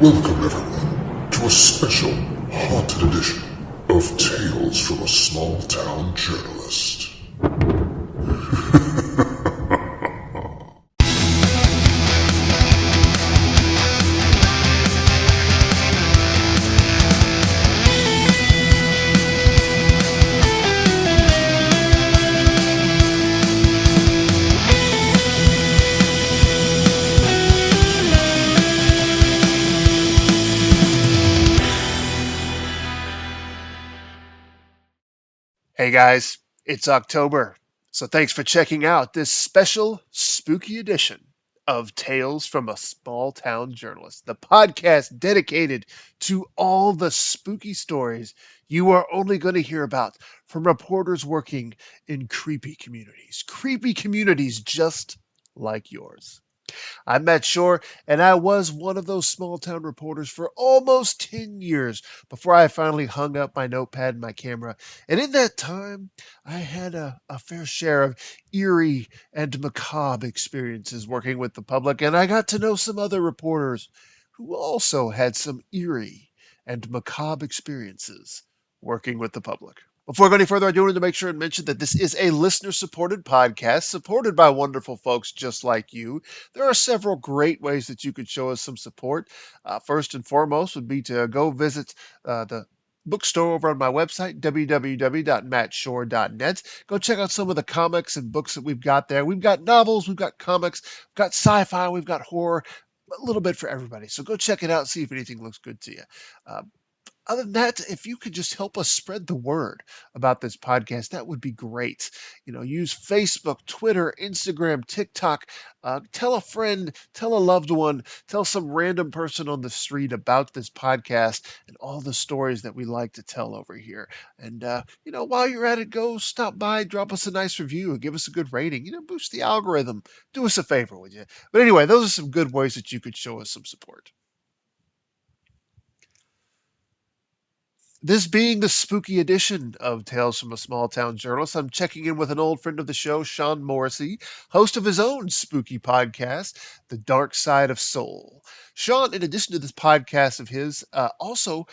Welcome everyone to a special haunted edition of Tales from a Small Town Journalist. Hey guys, it's October, so thanks for checking out this special spooky edition of Tales from a Small Town Journalist, the podcast dedicated to all the spooky stories you are only going to hear about from reporters working in creepy communities just like yours. I'm Matt Schorr, and I was one of those small town reporters for almost 10 years before I finally hung up my notepad and my camera. And in that time, I had a fair share of eerie and macabre experiences working with the public, and I got to know some other reporters who also had some eerie and macabre experiences working with the public. Before I go any further, I do want to make sure and mention that this is a listener supported podcast supported by wonderful folks just like you. There are several great ways that you could show us some support. First and foremost would be to go visit the bookstore over on my website, www.mattshore.net. Go check out some of the comics and books that we've got there. We've got novels, we've got comics, we've got sci-fi, we've got horror, a little bit for everybody. So go check it out, see if anything looks good to you. Uh, Other than that, if you could just help us spread the word about this podcast, that would be great. Use Facebook, Twitter, Instagram, TikTok. Tell a friend, tell a loved one, tell some random person on the street about this podcast and all the stories that we like to tell over here. And, while you're at it, go stop by, drop us a nice review, give us a good rating, boost the algorithm. Do us a favor, would you? But anyway, those are some good ways that you could show us some support. This being the spooky edition of Tales from a Small Town Journalist, I'm checking in with an old friend of the show, Sean Morrissey, host of his own spooky podcast, The Dark Side of Soul. Sean, in addition to this podcast of his, also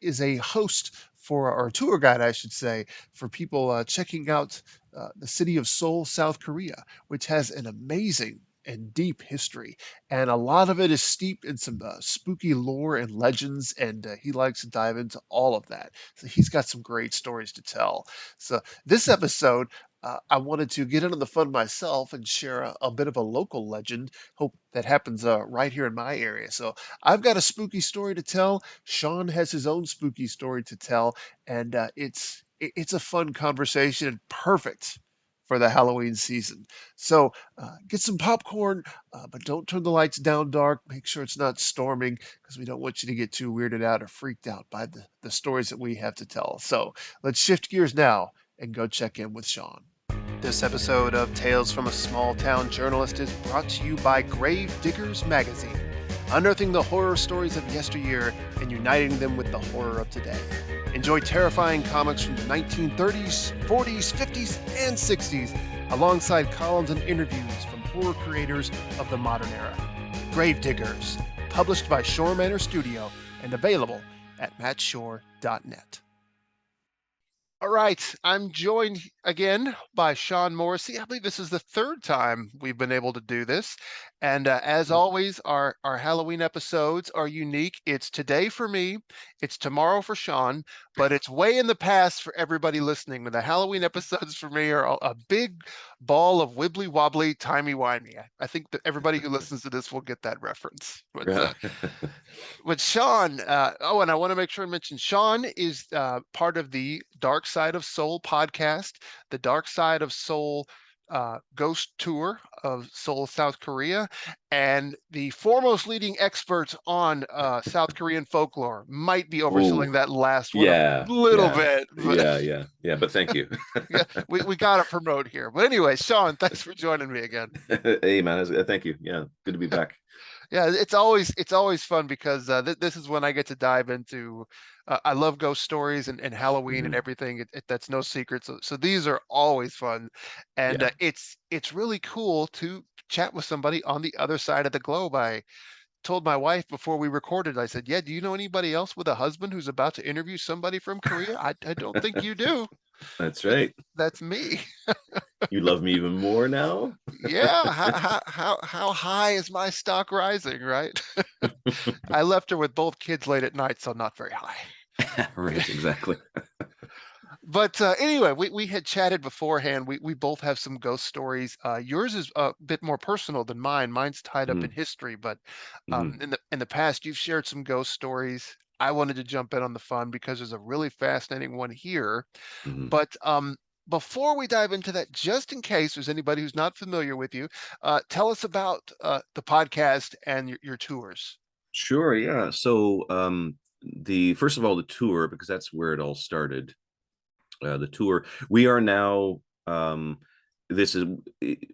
is a host for, or a tour guide, I should say, for people checking out the city of Seoul, South Korea, which has an amazing and deep history. And a lot of it is steeped in some spooky lore and legends, and he likes to dive into all of that. So he's got some great stories to tell. So this episode, I wanted to get into the fun myself and share a bit of a local legend. Hope that happens right here in my area. So I've got a spooky story to tell. Sean has his own spooky story to tell, and it's a fun conversation and perfect for the Halloween season. So get some popcorn, but don't turn the lights down dark. Make sure it's not storming because we don't want you to get too weirded out or freaked out by the stories that we have to tell. So let's shift gears now and go check in with Sean. This episode of Tales from a Small Town Journalist is brought to you by Grave Diggers Magazine, unearthing the horror stories of yesteryear and uniting them with the horror of today. Enjoy terrifying comics from the 1930s, 40s, 50s, and 60s, alongside columns and interviews from horror creators of the modern era. Grave Diggers, published by Schorr Manor Studio and available at mattshore.net. All right, I'm joined again by Sean Morrissey. I believe this is the third time we've been able to do this. And as always, our Halloween episodes are unique. It's today for me, it's tomorrow for Sean, but it's way in the past for everybody listening. The Halloween episodes for me are a big ball of wibbly wobbly, timey-wimey. I think that everybody who listens to this will get that reference. With Sean, and I want to make sure I mention Sean is part of the Dark Side of Soul podcast, the Dark Side of Soul ghost tour of Seoul, South Korea, and the foremost leading experts on South Korean folklore. Might be overselling that last one a Yeah, little yeah, bit, but yeah. But thank you. yeah, we got to promote here. But anyway, Sean, thanks for joining me again. Hey, man, thank you. Yeah, good to be back. Yeah, it's always fun because this is when I get to dive into. I love ghost stories and Halloween and Mhm. everything. That's no secret. So these are always fun, and Yeah, it's really cool to chat with somebody on the other side of the globe. I told my wife before we recorded, I said, "Yeah, do you know anybody else with a husband who's about to interview somebody from Korea? I don't think you do." That's That right. that's me. You love me even more now? Yeah, how high is my stock rising, right? I left her with both kids late at night, so not very high. Right, exactly. But anyway, we had chatted beforehand. We both have some ghost stories. Yours is a bit more personal than mine. Mine's tied up in Mhm, history, but mhm, in the past, you've shared some ghost stories. I wanted to jump in on the fun because there's a really fascinating one here. mhm. But before we dive into that, just in case there's anybody who's not familiar with you, tell us about the podcast and your tours. Sure, yeah. So, the first of all, the tour, because that's where it all started. The tour. We are now. This is. It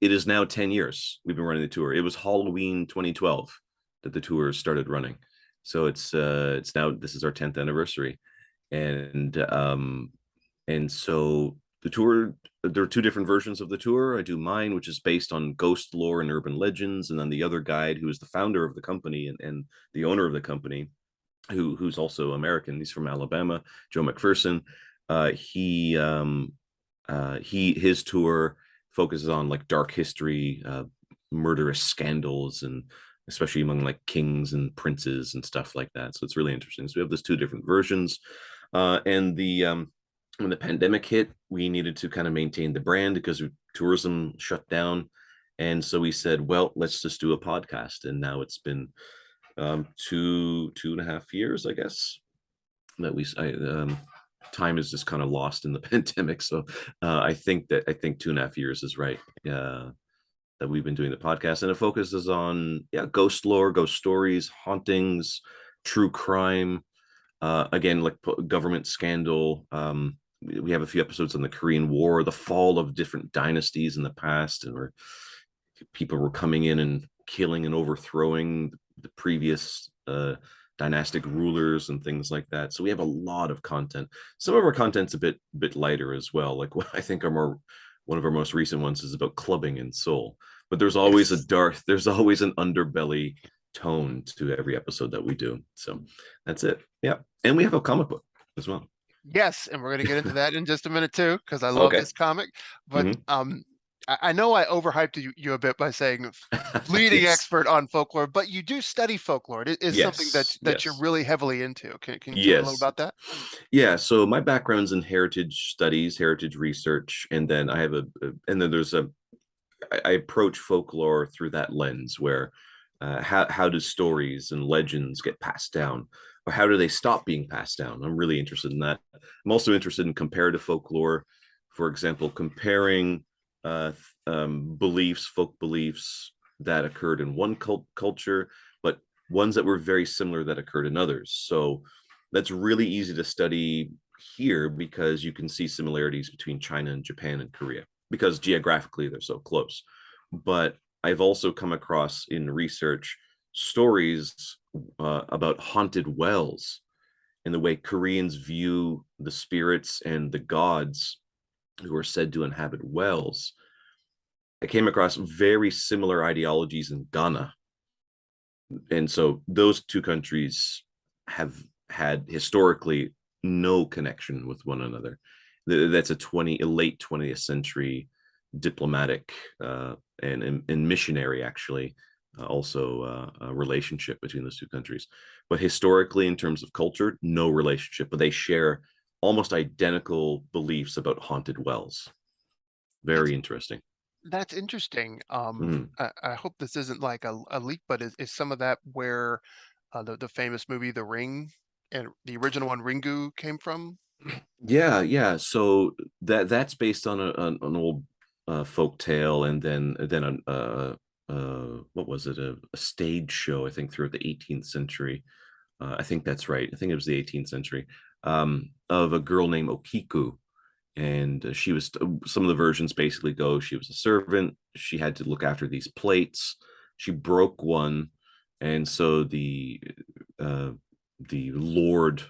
is now 10 years we've been running the tour. It was Halloween 2012 that the tour started running. So it's now, this is our 10th anniversary. And so the tour, there are two different versions of the tour. I do mine, which is based on ghost lore and urban legends, and then the other guide, who is the founder of the company and the owner of the company, who's also American. He's from Alabama, Joe McPherson. His tour focuses on like dark history, murderous scandals, and especially among like kings and princes and stuff like that. So it's really interesting. So we have those two different versions. And the When the pandemic hit, we needed to kind of maintain the brand because tourism shut down. And so we said, well, let's just do a podcast. And now it's been 2.5 years, I guess, that time is just kind of lost in the pandemic. So I think 2.5 years is right. That we've been doing the podcast, and it focuses on ghost lore, ghost stories, hauntings, true crime. Again, like government scandal. We have a few episodes on the Korean War, the fall of different dynasties in the past, and where people were coming in and killing and overthrowing the previous dynastic rulers and things like that. So we have a lot of content. Some of our content's a bit lighter as well. Like I think one of our most recent ones is about clubbing in Seoul. But Yes. there's always an underbelly tone to every episode that we do. So that's it. Yeah. And we have a comic book as well. Yes, and we're going to get into that in just a minute too, because I love Okay. this comic. But Hmm. I know I overhyped you a bit by saying leading Yes. expert on folklore, but you do study folklore. It is something Yes. that you're Yes. really heavily into. Can you tell me a little Yes. about that? Yeah, so my background's in heritage studies, heritage research, and then and then I approach folklore through that lens where how do stories and legends get passed down, or how do they stop being passed down? I'm really interested in that. I'm also interested in comparative folklore, for example, comparing folk beliefs that occurred in one culture, but ones that were very similar that occurred in others. So that's really easy to study here because you can see similarities between China and Japan and Korea because geographically they're so close. But I've also come across in research stories about haunted wells and the way Koreans view the spirits and the gods who are said to inhabit wells. I came across very similar ideologies in Ghana. And so those two countries have had historically no connection with one another. That's a late 20th century diplomatic and missionary, actually, also a relationship between those two countries. But historically, in terms of culture, no relationship, but they share almost identical beliefs about haunted wells. That's Very interesting. that's interesting. Mhm. I hope this isn't like a leak, but is some of that where the famous movie The Ring and the original one Ringu came from? Yeah, yeah. So that's based on an old folk tale, and then what was it? A stage show, I think, throughout the 18th century. I think that's right. I think it was the 18th century, of a girl named Okiku, and she was. Some of the versions basically go she was a servant. She had to look after these plates. She broke one, and so uh, the lord,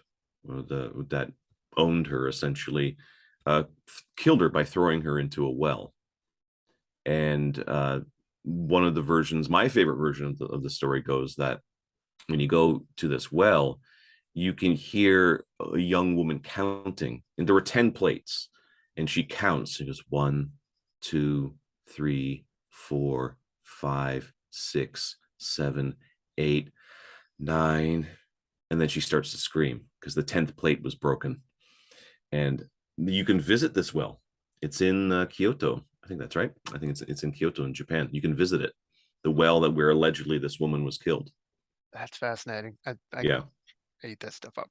that owned her essentially, uh, killed her by throwing her into a well. And one of the versions, my favorite version of the story goes that when you go to this well, you can hear a young woman counting, and there were 10 plates, and she counts and goes 1, 2, 3, 4, 5, 6, 7, 8, 9, and then she starts to scream because the 10th plate was broken. And you can visit this well. It's in Kyoto. I think that's right. I think it's in Kyoto in Japan. You can visit it. The well that where allegedly this woman was killed. That's fascinating. I Yeah. ate that stuff up.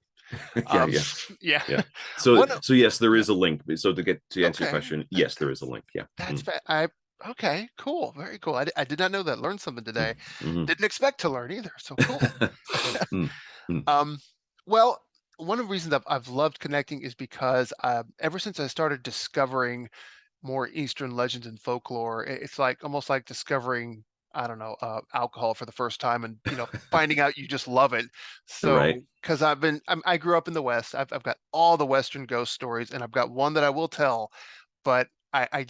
Yeah, Um, yeah, yeah. yeah. So One, so yes, there yeah. is a link. So to answer your Okay. question, That, yes, there is a link. Yeah. that's I okay. Cool. Very cool. I did not know that. Learned something today. Mm-hmm. Didn't expect to learn either. So cool. Mm-hmm. Um, well, one of the reasons I've loved connecting is because ever since I started discovering more Eastern legends and folklore, it's like almost like discovering, I don't know, alcohol for the first time and, finding out you just love it. Right. So, because I grew up in the West, I've got all the Western ghost stories, and I've got one that I will tell, but I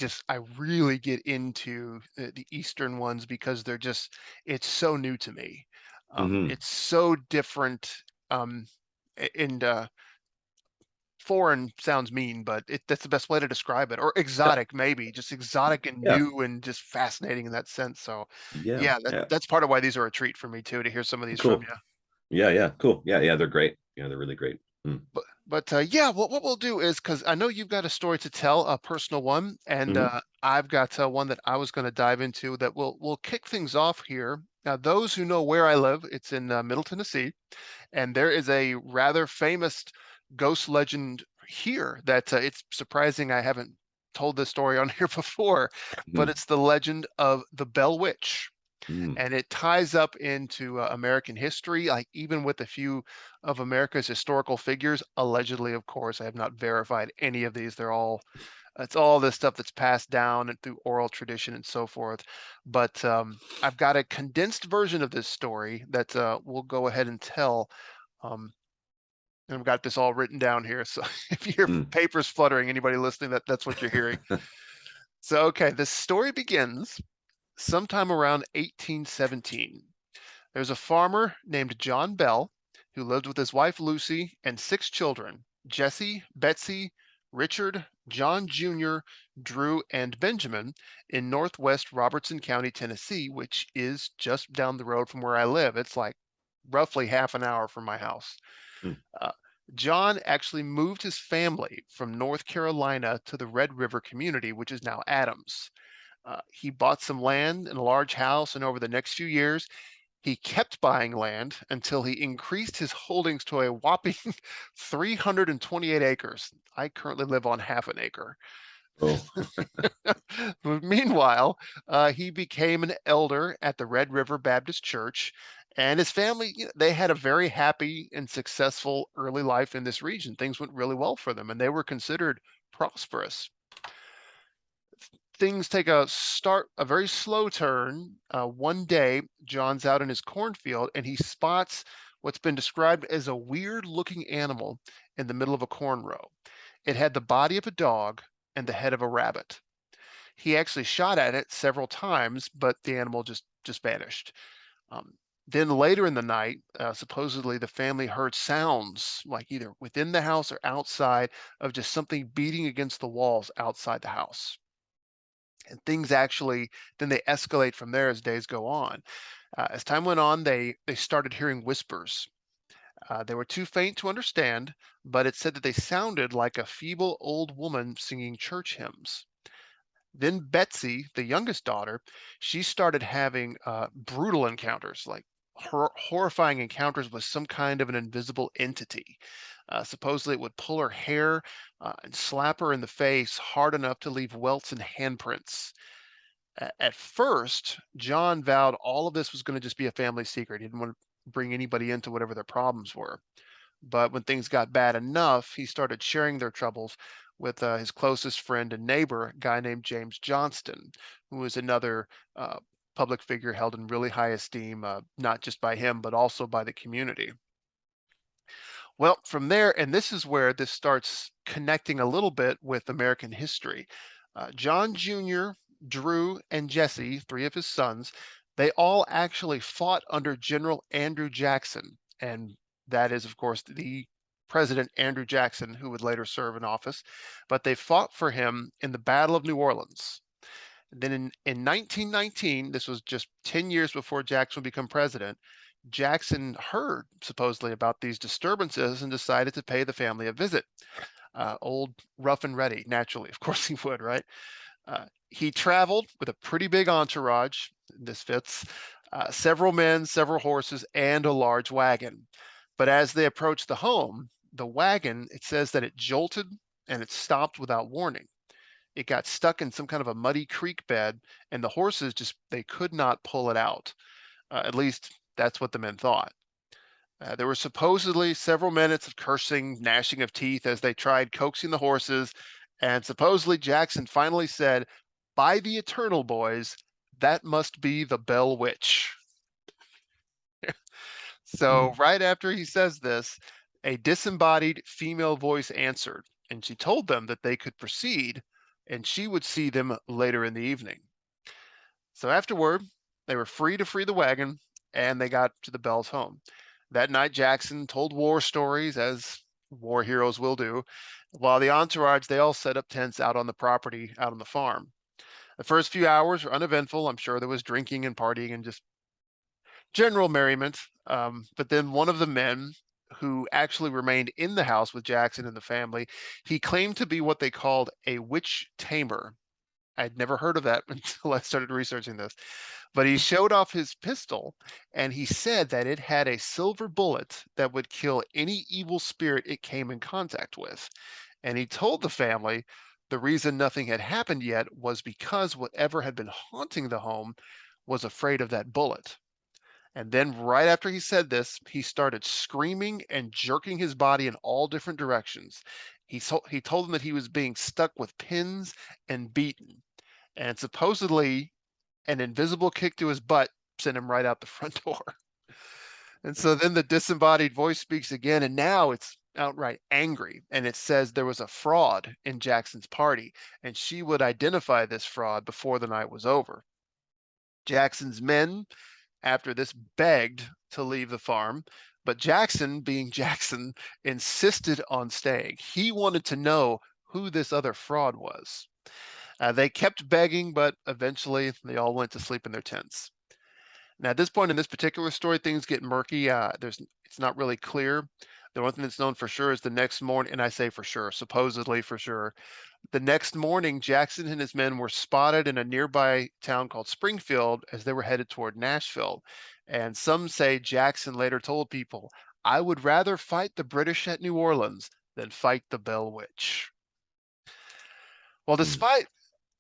really get into the Eastern ones because it's so new to me. Mm-hmm. It's so different. Um, and Foreign sounds mean, but that's the best way to describe it. Or Yeah. exotic, maybe. Just exotic and Yeah. new and just fascinating in that sense. So, Yeah. yeah, Yeah. that's part of why these are a treat for me too, to hear some of these from Cool. you. Yeah. Yeah. Cool. Yeah. Yeah. They're great. Yeah. They're really great. Mm. But yeah, what we'll do is because I know you've got a story to tell, a personal one, and Mm-hmm. I've got one that I was going to dive into that will kick things off here. Now, those who know where I live, it's in Middle Tennessee, and there is a rather famous ghost legend here that it's surprising I haven't told this story on here before, but Mm-hmm. it's the legend of the Bell Witch. Mm-hmm. And it ties up into American history, like even with a few of America's historical figures. Allegedly, of course, I have not verified any of these. It's all this stuff that's passed down and through oral tradition and so forth. But I've got a condensed version of this story that we'll go ahead and tell. Um, and I've got this all written down here. So if your Mm. paper's fluttering, anybody listening, that's what you're hearing. So, okay, the story begins sometime around 1817. There's a farmer named John Bell who lived with his wife Lucy and six children: Jesse, Betsy, Richard, John Jr., Drew, and Benjamin in northwest Robertson County, Tennessee, which is just down the road from where I live. It's like roughly half an hour from my house. Mm. Uh, John actually moved his family from North Carolina to the Red River community, which is now Adams. He bought some land and a large house, and over the next few years, he kept buying land until he increased his holdings to a whopping 328 acres. I currently live on half an acre. Oh. Meanwhile, he became an elder at the Red River Baptist Church, and his family, they had a very happy and successful early life in this region. Things went really well for them, and they were considered prosperous. Things take a very slow turn. One day, John's out in his cornfield and he spots what's been described as a weird looking animal in the middle of a corn row. It had the body of a dog and the head of a rabbit. He actually shot at it several times, but the animal just vanished. Um, then later in the night, supposedly the family heard sounds like either within the house or outside of just something beating against the walls outside the house. And things actually then they escalate from there as days go on. As time went on, they started hearing whispers. They were too faint to understand, but it said that they sounded like a feeble old woman singing church hymns. Then Betsy, the youngest daughter, she started having brutal encounters, like horrifying encounters with some kind of an invisible entity. Supposedly, it would pull her hair and slap her in the face hard enough to leave welts and handprints. At first, John vowed all of this was going to just be a family secret. He didn't want to bring anybody into whatever their problems were. But when things got bad enough, he started sharing their troubles with his closest friend and neighbor, a guy named James Johnston, who was another uh, public figure held in really high esteem, not just by him, but also by the community. Well, from there, and this is where this starts connecting a little bit with American history. John Jr. Drew, and Jesse, three of his sons, they all actually fought under General Andrew Jackson. And that is, of course, the President Andrew Jackson, who would later serve in office. But they fought for him in the Battle of New Orleans. Then in 1919, this was just 10 years before Jackson would become president, Jackson heard supposedly about these disturbances and decided to pay the family a visit. Old rough and ready, naturally, of course he would, right? He traveled with a pretty big entourage. This fits several men, several horses, and a large wagon. But as they approached the home, the wagon, it says that it jolted and it stopped without warning. It got stuck in some kind of a muddy creek bed, and the horses just they could not pull it out. At least that's what the men thought. There were supposedly several minutes of cursing, gnashing of teeth as they tried coaxing the horses, and supposedly Jackson finally said, "By the eternal, boys, that must be the Bell Witch." So Hmm. right after he says this, a disembodied female voice answered, and she told them that they could proceed, and she would see them later in the evening. So afterward, they were free to free the wagon, and they got to the Bells' home. That night, Jackson told war stories, as war heroes will do, while the entourage, they all set up tents out on the property, out on the farm. The first few hours were uneventful. I'm sure there was drinking and partying and just general merriment. But then one of the men who actually remained in the house with Jackson and the family, he claimed to be what they called a witch tamer. I'd never heard of that until I started researching this. But he showed off his pistol and he said that it had a silver bullet that would kill any evil spirit it came in contact with. And he told the family the reason nothing had happened yet was because whatever had been haunting the home was afraid of that bullet. And then, right after he said this, he started screaming and jerking his body in all different directions. He told them that he was being stuck with pins and beaten. And supposedly, an invisible kick to his butt sent him right out the front door. And so then the disembodied voice speaks again, and now it's outright angry. And it says there was a fraud in Jackson's party, and she would identify this fraud before the night was over. Jackson's men, after this, begged to leave the farm, but Jackson, being Jackson, insisted on staying. He wanted to know who this other fraud was. They kept begging, but eventually they all went to sleep in their tents. Now, at this point in this particular story, things get murky. It's not really clear. The one thing that's known for sure is the next morning, and I say for sure, supposedly for sure, the next morning, Jackson and his men were spotted in a nearby town called Springfield as they were headed toward Nashville. And some say Jackson later told people, "I would rather fight the British at New Orleans than fight the Bell Witch." Well, Hmm.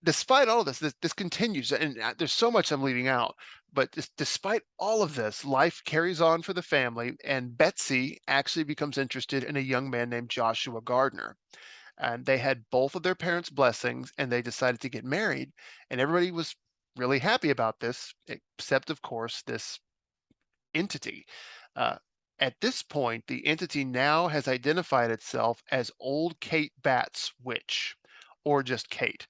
despite all of this continues, and there's so much I'm leaving out, but despite all of this, life carries on for the family, and Betsy actually becomes interested in a young man named Joshua Gardner. And they had both of their parents' blessings, and they decided to get married, and everybody was really happy about this, except, of course, this entity. Uh, at this point, the entity now has identified itself as Old Kate Batts Witch, or just Kate.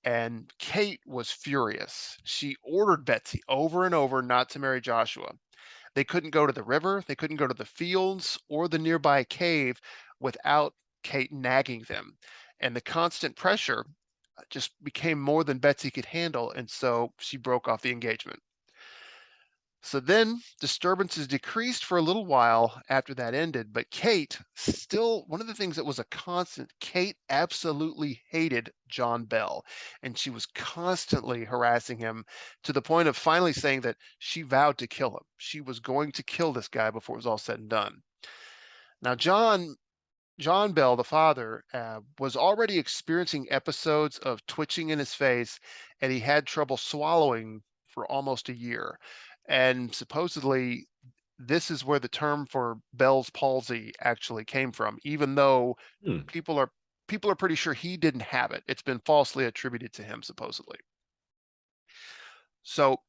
And Kate was furious. She ordered Betsy over and over not to marry Joshua. They couldn't go to the river, they couldn't go to the fields or the nearby cave without Kate nagging them. And the constant pressure just became more than Betsy could handle, and so she broke off the engagement. So then disturbances decreased for a little while after that ended, but Kate still, one of the things that was a constant, Kate absolutely hated John Bell, and she was constantly harassing him to the point of finally saying that she vowed to kill him. She was going to kill this guy before it was all said and done. Now, John Bell, the father, was already experiencing episodes of twitching in his face, and he had trouble swallowing for almost a year. And supposedly, this is where the term for Bell's palsy actually came from, even though Hmm. people are people are pretty sure he didn't have it. It's been falsely attributed to him, supposedly. So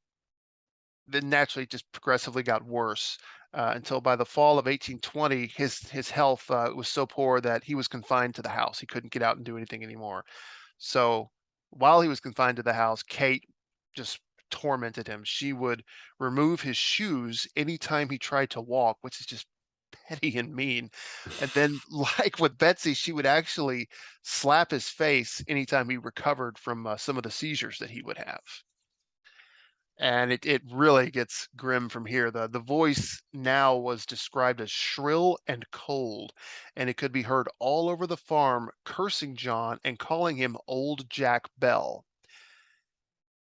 then naturally just progressively got worse until by the fall of 1820, his health was so poor that he was confined to the house. He couldn't get out and do anything anymore. So While he was confined to the house, Kate just tormented him. She would remove his shoes anytime he tried to walk, which is just petty and mean. And then, like with Betsy, she would actually slap his face anytime he recovered from some of the seizures that he would have. And it really gets grim from here. The voice now was described as shrill and cold, and it could be heard all over the farm cursing John and calling him Old Jack Bell.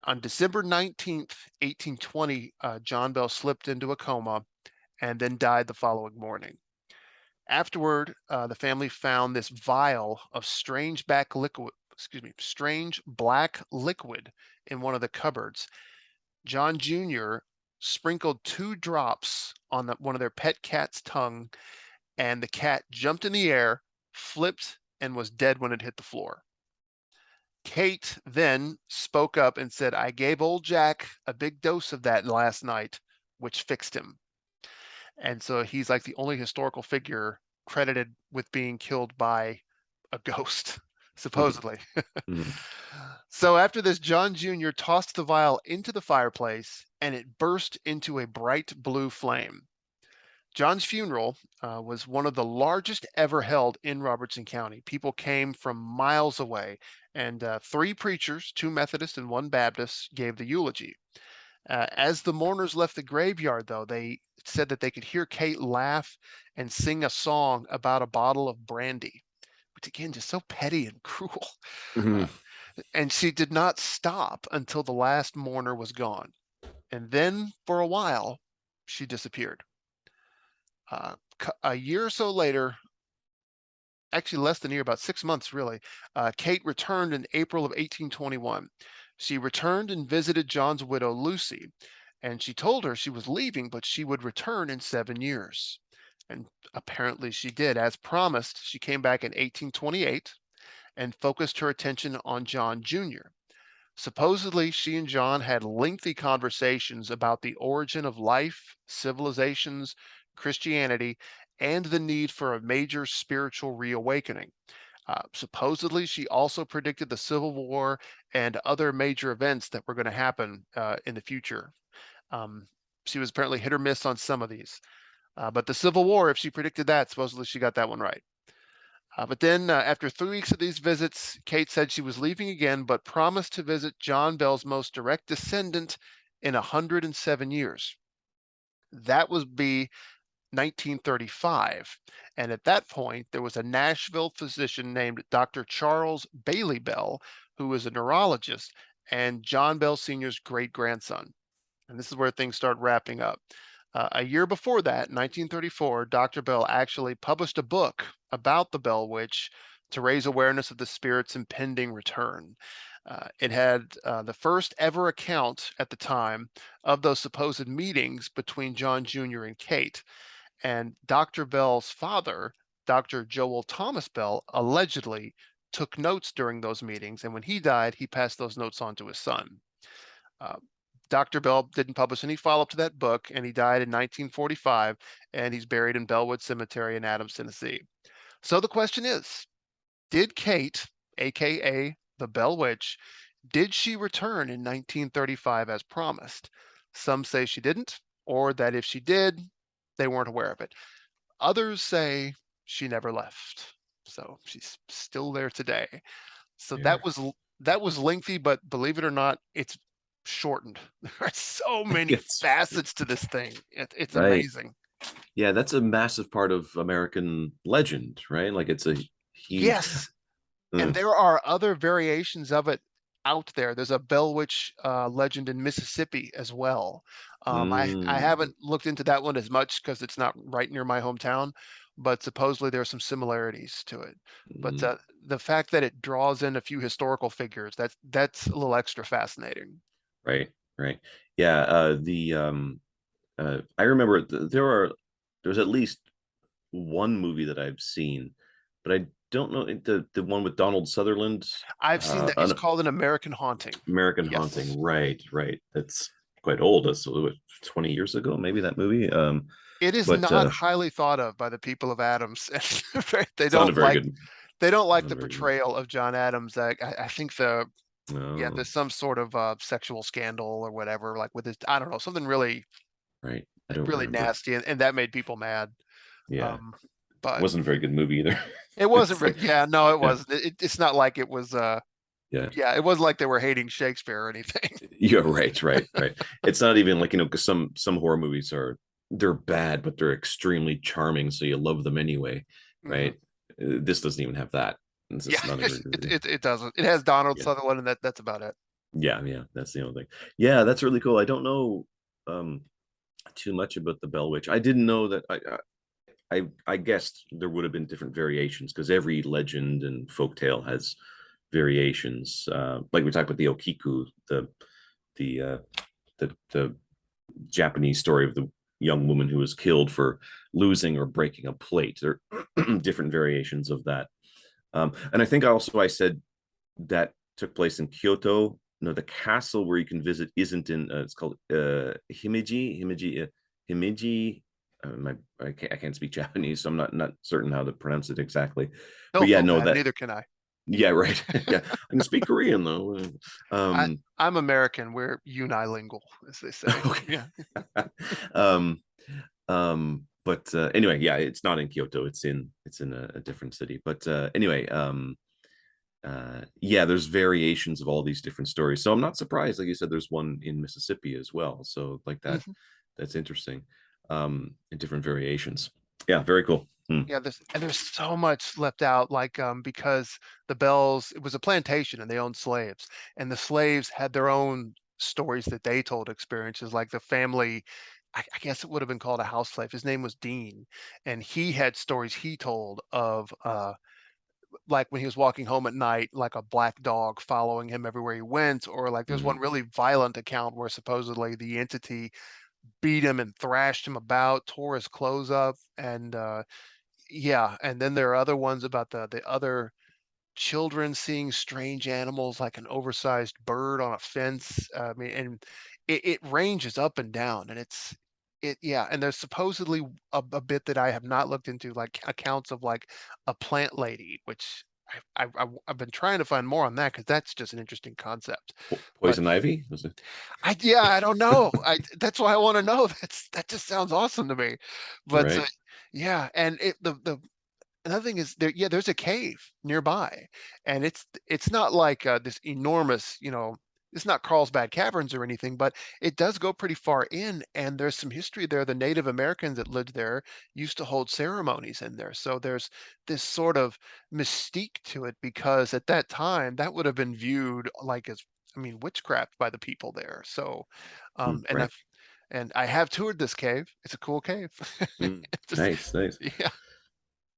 On December 19th, 1820, John Bell slipped into a coma and then died the following morning. Afterward, the family found this vial of strange black liquid in one of the cupboards. John Jr. sprinkled 2 drops on one of their pet cat's tongue, and the cat jumped in the air, flipped, and was dead when it hit the floor. Kate then spoke up and said, "I gave old Jack a big dose of that last night, which fixed him." And so he's like the only historical figure credited with being killed by a ghost, supposedly. Mhm. So after this, John Jr. tossed the vial into the fireplace and it burst into a bright blue flame. John's funeral was one of the largest ever held in Robertson County. People came from miles away, and 3 preachers, 2 Methodists and 1 Baptist, gave the eulogy. As the mourners left the graveyard, though, they said that they could hear Kate laugh and sing a song about a bottle of brandy, which again, just so petty and cruel. Uh, Mhm. and she did not stop until the last mourner was gone. And then, for a while, she disappeared. A year or so later, actually less than a year, about 6 months really, Kate returned in April of 1821. She returned and visited John's widow, Lucy, and she told her she was leaving, but she would return in 7 years. And apparently she did. As promised, she came back in 1828 and focused her attention on John Jr. Supposedly, she and John had lengthy conversations about the origin of life, civilizations, Christianity, and the need for a major spiritual reawakening. Supposedly, she also predicted the Civil War and other major events that were going to happen in the future. Um, she was apparently hit or miss on some of these. But the Civil War, if she predicted that, supposedly she got that one right. But then, after 3 weeks of these visits, Kate said she was leaving again, but promised to visit John Bell's most direct descendant in 107 years. That would be 1935. And at that point, there was a Nashville physician named Dr. Charles Bailey Bell, who was a neurologist and John Bell Sr.'s great grandson. And this is where things start wrapping up. A year before that, 1934, Dr. Bell actually published a book about the Bell Witch to raise awareness of the spirit's impending return. It had the first ever account at the time of those supposed meetings between John Jr. and Kate. And Dr. Bell's father, Dr. Joel Thomas Bell, allegedly took notes during those meetings. And when he died, he passed those notes on to his son. Uh, Dr. Bell didn't publish any follow up to that book, and he died in 1945, and he's buried in Bellwood Cemetery in Adams, Tennessee. So the question is, did Kate, aka the Bell Witch, did she return in 1935 as promised? Some say she didn't, or that if she did, they weren't aware of it. Others say she never left. So she's still there today. So Yeah. that was lengthy, but believe it or not, it's shortened. There are so many Yes. facets to this thing. It's Right. amazing. Yeah, that's a massive part of American legend, right? Like it's a huge. Yes, and uh, there are other variations of it out there. There's a Bell Witch legend in Mississippi as well. I mm, haven't looked into that one as much because it's not right near my hometown, but supposedly there are some similarities to it. But mm, the fact that it draws in a few historical figures, that's a little extra fascinating. right, right. Yeah, I remember there's at least one movie that I've seen, but I don't know the one with Donald Sutherland, I've seen that. It's An called An American Haunting. American Yes. Haunting. Right, right. That's quite old. That's 20 years ago, maybe that movie. It is But not highly thought of by the people of Adams. They sounded don't very like good. they don't like Sounded the very good. portrayal of John Adams. I think Yeah, Oh, there's some sort of sexual scandal or whatever, like with this, I don't know, something really, right. I don't really remember. nasty, and that made people mad. Yeah, Um, but wasn't a very good movie either. it wasn't, It's like, yeah, no, it yeah, wasn't. It's not like it was, yeah. yeah, it wasn't like they were hating Shakespeare or anything. You're right, right, right. It's not even like, because some horror movies are, they're bad, but they're extremely charming, so you love them anyway, Hmm. right? This doesn't even have that. It's Yeah, just not even really. it doesn't. It has Donald Yeah, Sutherland, and that's about it. yeah, yeah. That's the only thing. Yeah, that's really cool. I don't know um too much about the Bell Witch. I didn't know that. I guessed there would have been different variations because every legend and folktale has variations. Like we talked about the Okiku, the the Japanese story of the young woman who was killed for losing or breaking a plate. There are different variations of that. And I think I said that took place in Kyoto. No, the castle where you can visit isn't in. It's called Himeji. I can't speak Japanese, so I'm not certain how to pronounce it exactly. Don't But yeah, feel no, bad. that Neither can I. yeah, right. Yeah, I can speak Korean though. I Um, I'm American. We're unilingual, as they say. okay. Yeah. um, but anyway, yeah, it's not in Kyoto. It's in a different city. But anyway, yeah, there's variations of all these different stories. So I'm not surprised. Like you said, there's one in Mississippi as well. So like that, Mhm. that's interesting. In different variations. Yeah, very cool. Hmm. Yeah, there's so much left out, like, because the Bells, it was a plantation and they owned slaves, and the slaves had their own stories that they told, experiences, like the family, I guess it would have been called a house slave. His name was Dean, and he had stories he told of, like when he was walking home at night, like a black dog following him everywhere he went, or like there's one Hmm. really violent account where supposedly the entity beat him and thrashed him about, tore his clothes up, and yeah, and then there are other ones about the other children seeing strange animals like an oversized bird on a fence. I mean, and it ranges up and down, and yeah, and there's supposedly a bit that I have not looked into, like accounts of like a plant lady, which I've been trying to find more on that because that's just an interesting concept. But Poison ivy? Was it? yeah, I don't know. That's why I want to know. That just sounds awesome to me. But Right. yeah, and the another thing is there, yeah, there's a cave nearby, and it's not like, this enormous, it's not Carlsbad Caverns or anything, but it does go pretty far in, and there's some history there. The Native Americans that lived there used to hold ceremonies in there, so there's this sort of mystique to it because at that time, that would have been viewed like as, I mean, witchcraft by the people there. So, Hmm. and Right. I have toured this cave. It's a cool cave. Hmm. It just Nice, nice. yeah.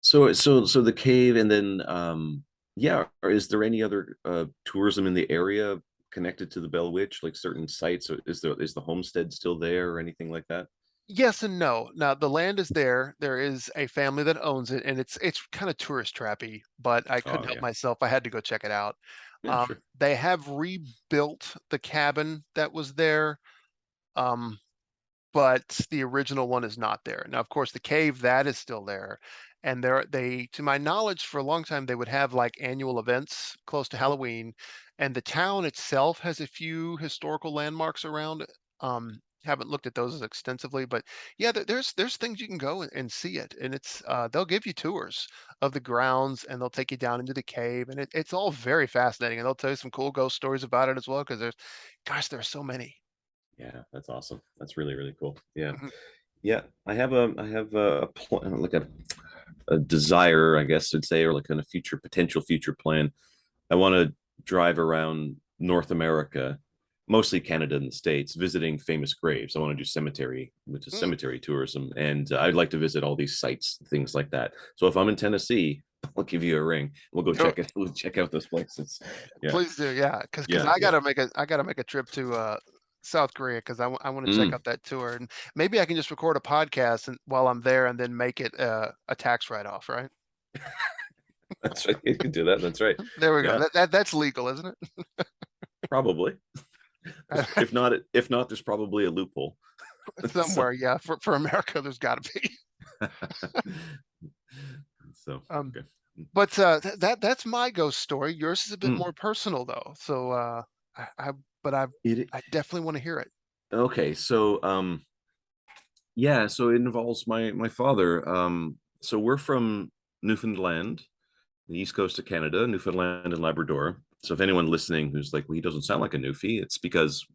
So the cave, and then yeah, or is there any other tourism in the area connected to the Bell Witch, like certain sites? Or is the homestead still there or anything like that? Yes and no. Now the land is there. There is a family that owns it, and it's kind of tourist trappy, but I couldn't Oh help yeah. myself. I had to go check it out. Yeah, sure. They have rebuilt the cabin that was there. Um, but the original one is not there. Now, of course, the cave, that is still there. And to my knowledge, for a long time, they would have like annual events close to Halloween. And the town itself has a few historical landmarks around. Haven't looked at those as extensively, but yeah, there's things you can go and see it. And they'll give you tours of the grounds and they'll take you down into the cave. And it's all very fascinating. And they'll tell you some cool ghost stories about it as well, because there's so many. Yeah, that's awesome. That's really, really cool. Yeah. Mhm. Yeah. I have a plan, like a desire, I guess I'd say, or like a potential future plan. I want to drive around North America, mostly Canada and the States, visiting famous graves. I want to do cemetery, which is Mm. cemetery tourism, and I'd like to visit all these sites, things like that. So if I'm in Tennessee, I'll give you a ring. We'll go check it. We'll check out those places. Yeah, Please do, yeah, because yeah, yeah. I gotta make a trip to, South Korea because I wanna check Mm, out that tour, and maybe I can just record a podcast and while I'm there and then make it, a tax write-off, right? that's right. You can do that. That's right. There we go. Yeah, That's legal, isn't it? probably. If not, there's probably a loophole. So, Somewhere, yeah, for America, there's gotta be. so Um, okay. But that's my ghost story. Yours is a bit Mm, more personal though. So I but I it I definitely want to hear it. okay. So yeah, so it involves my father. So we're from Newfoundland, the east coast of Canada, Newfoundland and Labrador. So if anyone listening who's like, well, he doesn't sound like a Newfie, it's because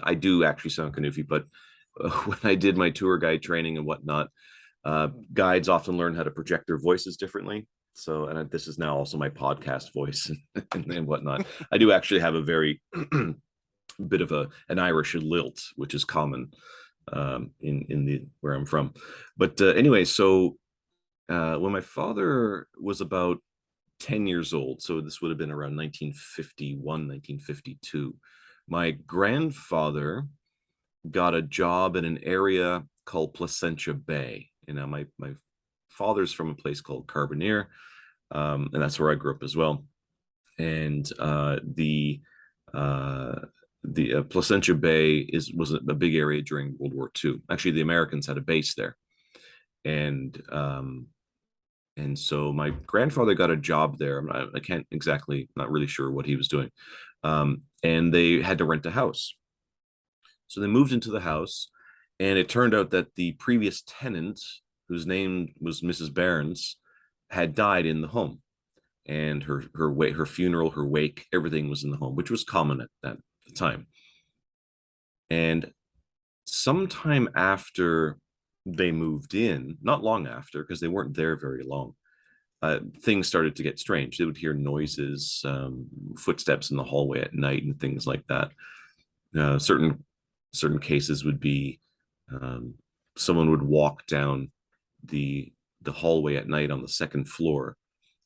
I do actually sound like a Newfie. But when I did my tour guide training and whatnot, guides often learn how to project their voices differently. So, and this is now also my podcast voice and whatnot. I do actually have a very bit of an Irish lilt, which is common in the where I'm from. But anyway, so when my father was about 10 years old, so this would have been around 1951, 1952, my grandfather got a job in an area called Placentia Bay. You know, my father's from a place called Carbonear, and that's where I grew up as well. And uh, the Placentia Bay was a big area during World War II. Actually, the Americans had a base there, and so my grandfather got a job there. I can't exactly, not really sure what he was doing, and they had to rent a house. So they moved into the house, and it turned out that the previous tenant, whose name was Mrs. Barnes, had died in the home, and her funeral, her wake, everything was in the home, which was common at that time. And sometime after they moved in, not long after, because they weren't there very long, things started to get strange. They would hear noises, footsteps in the hallway at night, and things like that. Certain cases would be um, someone would walk down the hallway at night on the second floor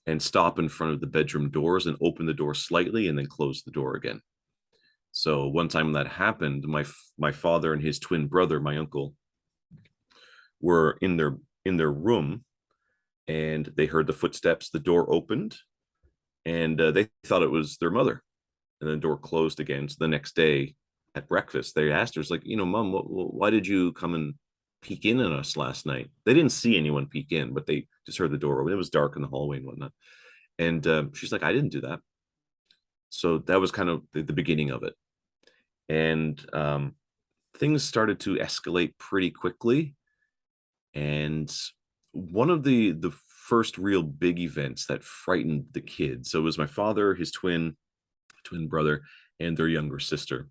and stop in front of the bedroom doors and open the door slightly and then close the door again. So one time that happened, my father and his twin brother, my uncle, were in their room, and they heard the footsteps. The door opened, and they thought it was their mother, and then the door closed again. So the next day at breakfast, they asked her, "It's like, Mom, why did you come and peek in on us last night?" They didn't see anyone peek in, but they just heard the door open. It was dark in the hallway and whatnot. And she's like, "I didn't do that." So that was kind of the beginning of it. And things started to escalate pretty quickly. And one of the first real big events that frightened the kids. So it was my father, his twin brother, and their younger sister.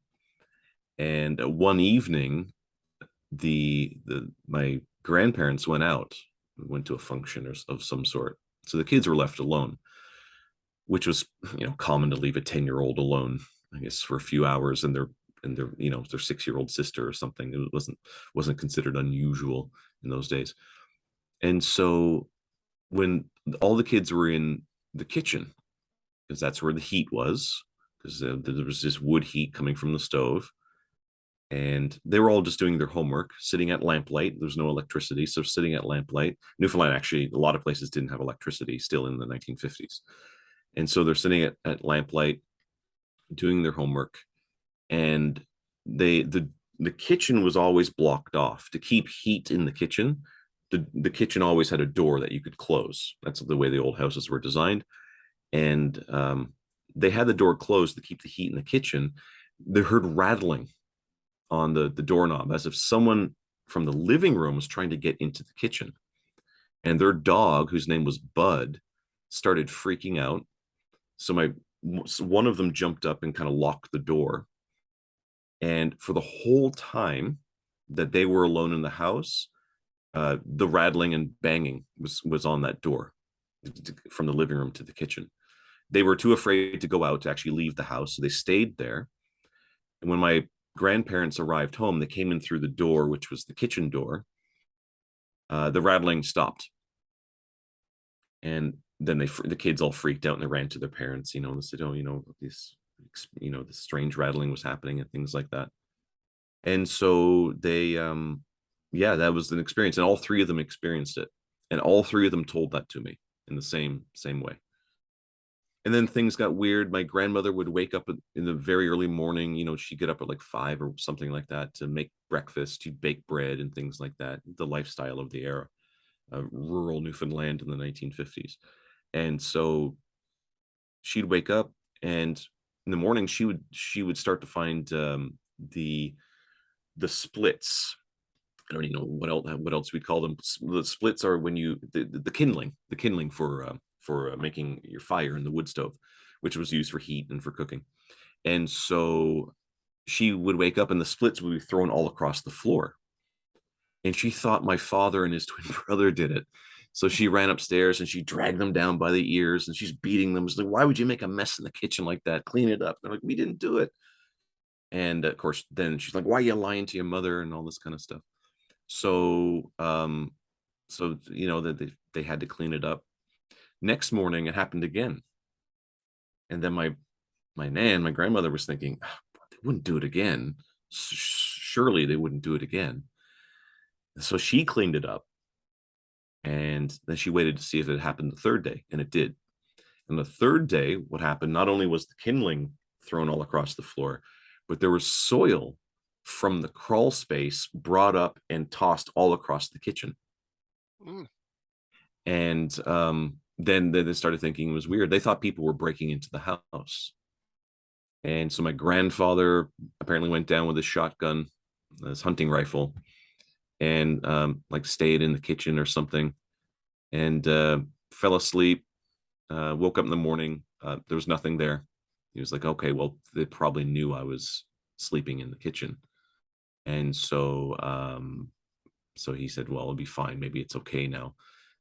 And one evening, the my grandparents went to a function of some sort. So the kids were left alone, which was common to leave a 10-year-old alone, I guess, for a few hours, and their 6-year-old sister or something. It wasn't considered unusual in those days. And so when all the kids were in the kitchen, because that's where the heat was, because there was this wood heat coming from the stove, and they were all just doing their homework, sitting at lamplight. There's no electricity, so sitting at lamplight. Newfoundland, actually, a lot of places didn't have electricity still in the 1950s, and so they're sitting at lamplight doing their homework, and the kitchen was always blocked off to keep heat in the kitchen. The kitchen always had a door that you could close. That's the way the old houses were designed, and they had the door closed to keep the heat in the kitchen. They heard rattling on the doorknob as if someone from the living room was trying to get into the kitchen. And their dog, whose name was Bud, started freaking out. So one of them jumped up and kind of locked the door. And for the whole time that they were alone in the house, the rattling and banging was on that door from the living room to the kitchen. They were too afraid to go out to actually leave the house, so they stayed there. And when my grandparents arrived home, they came in through the door, which was the kitchen door. The rattling stopped, and then the kids all freaked out and they ran to their parents. And said, "Oh, this strange rattling was happening and things like that." And so yeah, that was an experience, and all three of them experienced it, and all three of them told that to me in the same way. And then things got weird. My grandmother would wake up in the very early morning. She'd get up at like 5 or something like that to make breakfast. She'd bake bread and things like that. The lifestyle of the era, rural Newfoundland in the 1950s. And so she'd wake up, and in the morning she would start to find the splits. I don't even know what else we'd call them. The splits are when the kindling for making your fire in the wood stove, which was used for heat and for cooking. And so she would wake up and the splits would be thrown all across the floor. And she thought my father and his twin brother did it. So she ran upstairs and she dragged them down by the ears and she's beating them. She's like, why would you make a mess in the kitchen like that? Clean it up. They're like, we didn't do it. And of course, then she's like, why are you lying to your mother and all this kind of stuff. So, that they had to clean it up. Next morning, it happened again. And then my grandmother was thinking, they wouldn't do it again. Surely they wouldn't do it again. So she cleaned it up. And then she waited to see if it happened the third day, and it did. And the third day, what happened, not only was the kindling thrown all across the floor, but there was soil from the crawl space brought up and tossed all across the kitchen. Mm. And then they started thinking it was weird. They thought people were breaking into the house. And so my grandfather apparently went down with his shotgun, his hunting rifle, and stayed in the kitchen or something, and fell asleep. Woke up in the morning. There was nothing there. He was like, okay, well, they probably knew I was sleeping in the kitchen. And so he said, well, it'll be fine. Maybe it's okay now.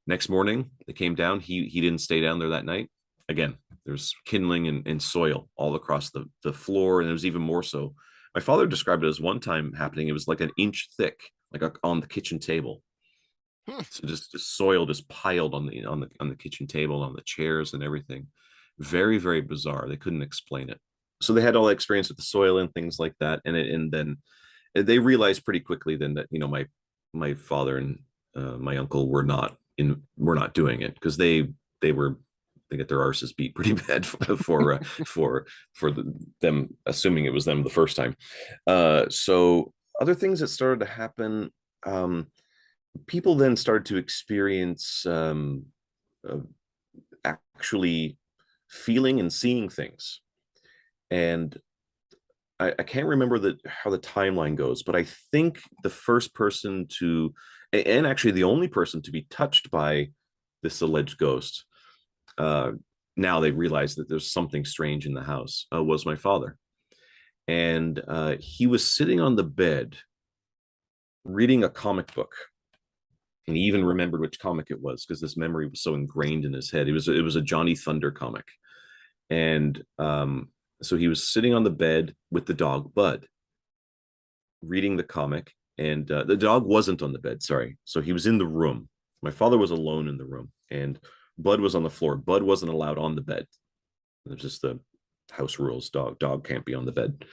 Next morning, they came down. He didn't stay down there that night. Again, there's kindling and soil all across the floor, and it was even more so. My father described it as one time happening. It was like an inch thick, on the kitchen table. Hmm. So just soil just piled on the kitchen table, on the chairs and everything. Very, very bizarre. They couldn't explain it. So they had all the experience with the soil and things like that, and then they realized pretty quickly then that my father and my uncle were not doing it, because they were they get their arses beat pretty bad for them assuming it was them the first time. So other things that started to happen. People then started to experience uh, actually feeling and seeing things. And I can't remember how the timeline goes, but I think the first person to, and actually the only person to be touched by this alleged ghost, now they realize that there's something strange in the house, was my father. And he was sitting on the bed reading a comic book. And he even remembered which comic it was, because this memory was so ingrained in his head. It was a Johnny Thunder comic. And so he was sitting on the bed with the dog Bud, reading the comic, and the dog wasn't on the bed, sorry. So he was in the room. My father was alone in the room, and Bud was on the floor. Bud wasn't allowed on the bed. It was just the house rules. Dog can't be on the bed.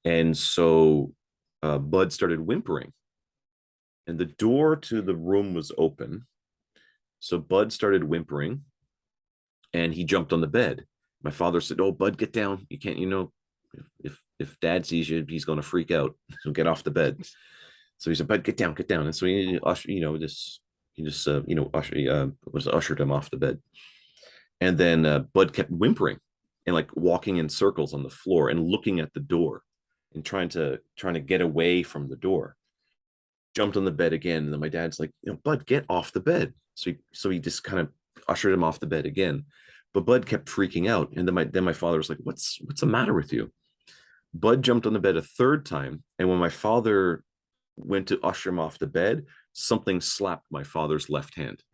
And so Bud started whimpering, and the door to the room was open. So Bud started whimpering, and he jumped on the bed. My father said, "Oh, Bud, get down. You can't, if Dad sees you, he's going to freak out. So get off the bed." So he said, "Bud, get down, get down." And so he was ushered him off the bed. And then Bud kept whimpering and walking in circles on the floor and looking at the door and trying to get away from the door. Jumped on the bed again, and then my dad's like, "Bud, get off the bed." So he just kind of ushered him off the bed again. But Bud kept freaking out, and then my father was like, "What's the matter with you?" Bud jumped on the bed a third time, and when my father went to usher him off the bed, something slapped my father's left hand,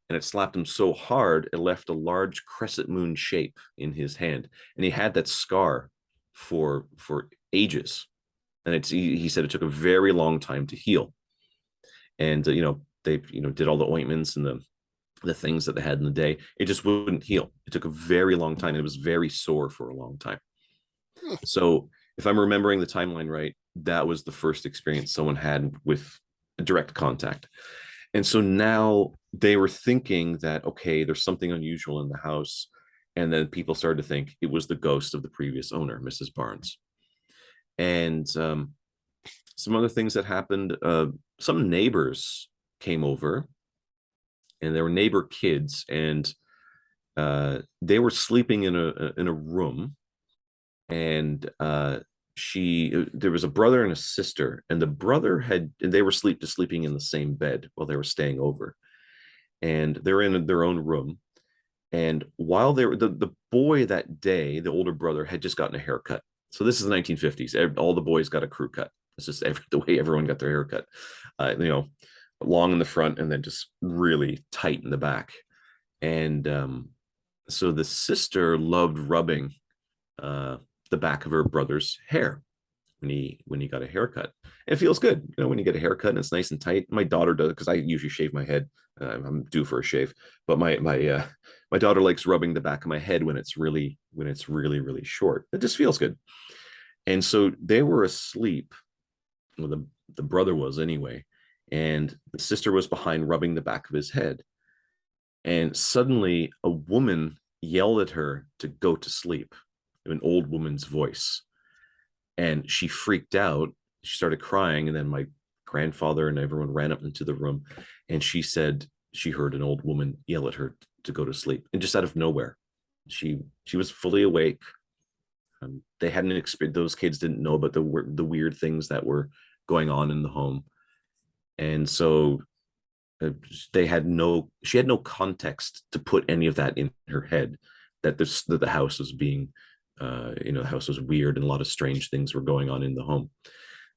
and it slapped him so hard it left a large crescent moon shape in his hand, and he had that scar for ages. And he said it took a very long time to heal. And they did all the ointments and the things that they had in the day. It just wouldn't heal. It took a very long time. It was very sore for a long time. So if I'm remembering the timeline right, that was the first experience someone had with direct contact. And so now they were thinking that, okay, there's something unusual in the house. And then people started to think it was the ghost of the previous owner, Mrs. Barnes. And some other things that happened, some neighbors came over, and there were neighbor kids, and They were sleeping in a room, and there was a brother and a sister, and the brother they were sleeping in the same bed while they were staying over, and they're in their own room. And while they were the boy that day, the older brother had just gotten a haircut. So this is the 1950s. All the boys got a crew cut. It's just the way everyone got their haircut. Long in the front and then just really tight in the back. And so the sister loved rubbing the back of her brother's hair when he got a haircut. And it feels good, when you get a haircut and it's nice and tight. My daughter does, because I usually shave my head. I'm due for a shave, but my daughter likes rubbing the back of my head when it's really really short. It just feels good. And so they were asleep. Well, the brother was anyway, and the sister was behind rubbing the back of his head. And suddenly a woman yelled at her to go to sleep, an old woman's voice. And she freaked out. She started crying. And then my grandfather and everyone ran up into the room. And she said she heard an old woman yell at her to go to sleep. And just out of nowhere, she was fully awake. They hadn't experienced, those kids didn't know about the weird things that were going on in the home. And so she had no context to put any of that in her head, that the house was being the house was weird and a lot of strange things were going on in the home.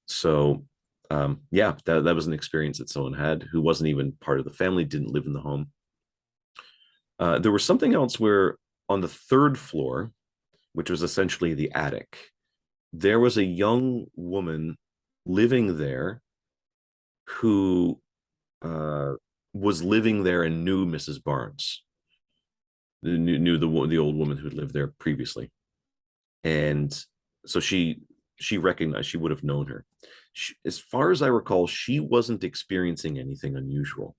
So that was an experience that someone had who wasn't even part of the family, didn't live in the home. There was something else where on the third floor, which was essentially the attic, there was a young woman living there who was living there and knew Mrs. Barnes, knew the old woman who lived there previously. And so she recognized, she would have known her. As far as I recall, she wasn't experiencing anything unusual.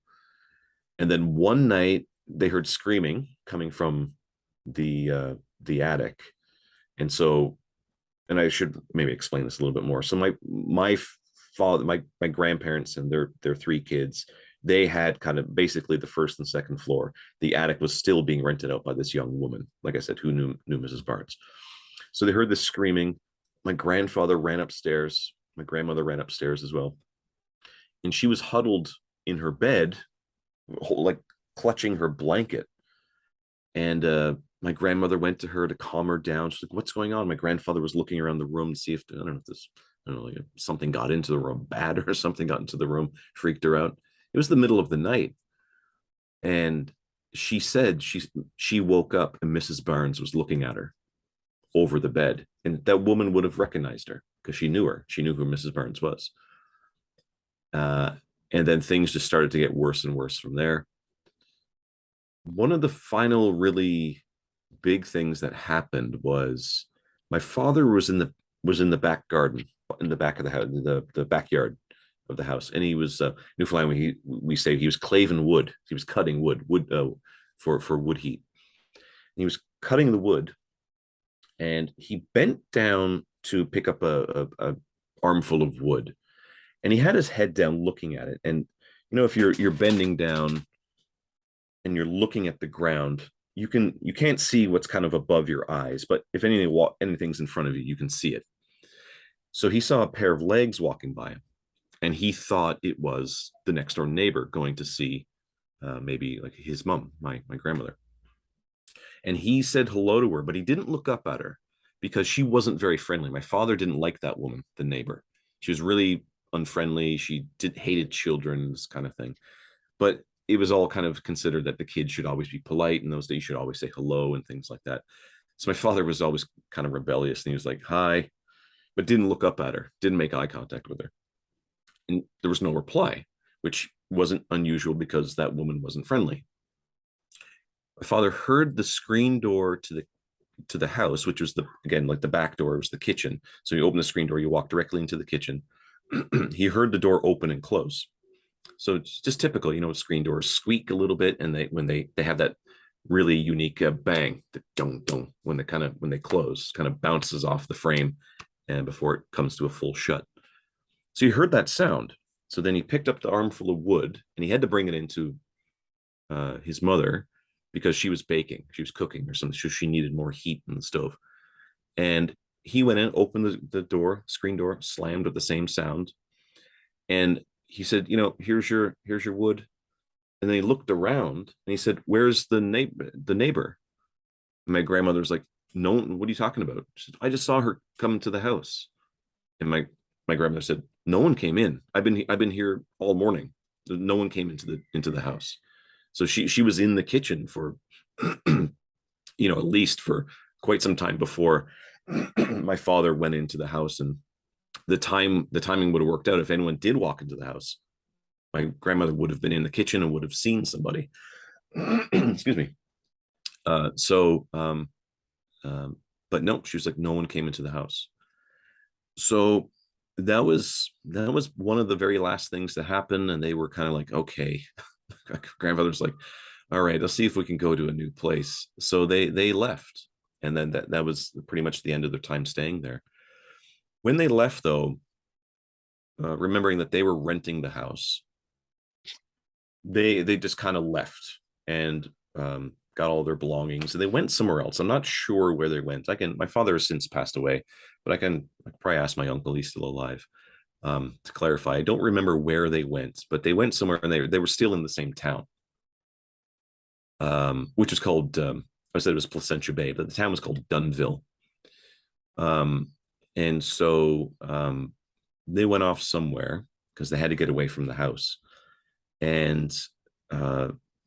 And then one night they heard screaming coming from the attic. And so, and I should maybe explain this a little bit more. So my father, my grandparents and their three kids, they had kind of basically the first and second floor. The attic was still being rented out by this young woman, like I said, who knew Mrs. Barnes. So they heard this screaming. My grandfather ran upstairs. My grandmother ran upstairs as well. And she was huddled in her bed, like clutching her blanket. And my grandmother went to her to calm her down. She's like, "What's going on?" My grandfather was looking around the room to see if, I don't know, like something got into the room, bad or something got into the room, freaked her out. It was the middle of the night. And she said she woke up and Mrs. Barnes was looking at her over the bed. And that woman would have recognized her because she knew her. She knew who Mrs. Barnes was. And then things just started to get worse and worse from there. One of the final really big things that happened was my father was in the back garden, in the back of the house, the backyard of the house, and he was Newfoundland. We say he was claving wood. He was cutting wood for wood heat. And he was cutting the wood, and he bent down to pick up a armful of wood, and he had his head down looking at it. And if you're bending down and you're looking at the ground, you can't see what's kind of above your eyes, but if anything's in front of you, you can see it. So he saw a pair of legs walking by him, and he thought it was the next door neighbor going to see maybe like his mom, my grandmother. And he said hello to her, but he didn't look up at her because she wasn't very friendly. My father didn't like that woman, the neighbor. She was really unfriendly. She hated children, this kind of thing. But it was all kind of considered that the kids should always be polite. In those days, you should always say hello and things like that. So my father was always kind of rebellious, and he was like, "Hi," but didn't look up at her, didn't make eye contact with her. And there was no reply, which wasn't unusual because that woman wasn't friendly. My father heard the screen door to the house, which was like the back door, was the kitchen. So you open the screen door, you walk directly into the kitchen. He heard the door open and close. So it's just typical, screen doors squeak a little bit, and when they have that really unique bang, the dong dong, when they close, kind of bounces off the frame, and before it comes to a full shut. So he heard that sound. So then he picked up the armful of wood, and he had to bring it into his mother, because she was baking, she was cooking or something. So she needed more heat in the stove. And he went in, opened the door, screen door, slammed with the same sound. And he said, here's your wood. And then he looked around and he said, where's the neighbor? And my grandmother was like, no, what are you talking about? She said, I just saw her come to the house. And my grandmother said, no one came in. I've been here all morning. No one came into the house. So she was in the kitchen for at least for quite some time before my father went into the house. And the timing would have worked out. If anyone did walk into the house, my grandmother would have been in the kitchen and would have seen somebody. Excuse me. So but no, she was like, no one came into the house. So that was one of the very last things to happen. And they were kind of like, okay. Grandfather's like, all right, let's see if we can go to a new place. So they left. And then that was pretty much the end of their time staying there. When they left, though, remembering that they were renting the house, they just kind of left and got all their belongings, and they went somewhere else. I'm not sure where they went. My father has since passed away, but I can probably ask my uncle, he's still alive, to clarify. I don't remember where they went, but they went somewhere, and they were still in the same town, which was called, I said it was Placentia Bay, but the town was called Dunville. And so they went off somewhere because they had to get away from the house. And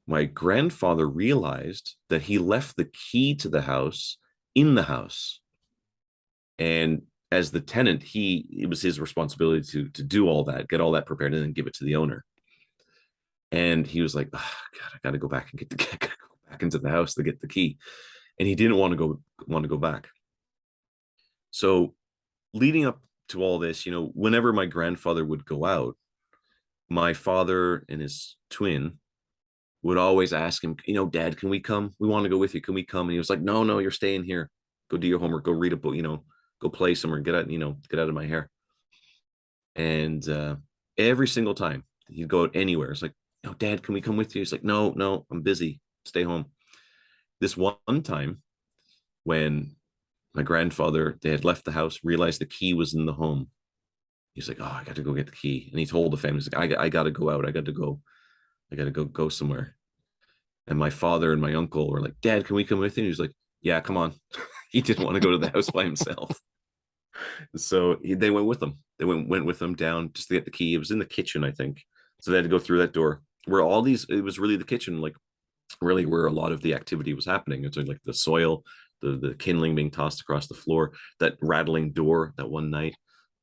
my grandfather realized that he left the key to the house in the house. And as the tenant, it was his responsibility to do all that, get all that prepared, and then give it to the owner. And he was like, oh, God, I got to go back and go back into the house to get the key. And he didn't want to go back. So leading up to all this, whenever my grandfather would go out, my father and his twin would always ask him, Dad, can we come? We want to go with you. Can we come? And he was like, no, you're staying here. Go do your homework. Go read a book, go play somewhere, get out of my hair. And every single time he'd go out anywhere, it's like, no, Dad, can we come with you? He's like, no, I'm busy. Stay home. This one time when my grandfather, they had left the house, realized the key was in the home. He's like, oh, I got to go get the key. And he told the family, he's like, I got to go out. I got to go somewhere. And my father and my uncle were like, Dad, can we come with you? And he was like, yeah, come on. He didn't want to go to the house by himself. So they went with them. They went with them down just to get the key. It was in the kitchen, I think. So they had to go through that door where it was really the kitchen, like really where a lot of the activity was happening. It's like the soil, the kindling being tossed across the floor, that rattling door that one night.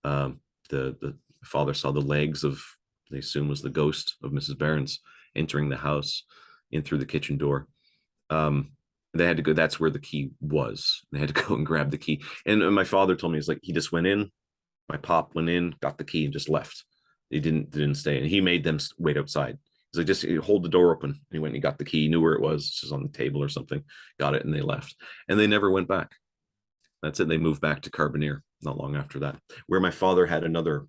The father saw the legs of, they assume was the ghost of Mrs. Barron's, entering the house in through the kitchen door. They had to go, that's where the key was. They had to go and grab the key. And my father told me, he's like, he just went in, my pop went in, got the key, and just left. He didn't stay. And he made them wait outside. He's like, just hold the door open. And he went and he got the key, knew where it was, just on the table or something, got it, and they left. And they never went back. That's it. They moved back to Carbonear not long after that, where my father had another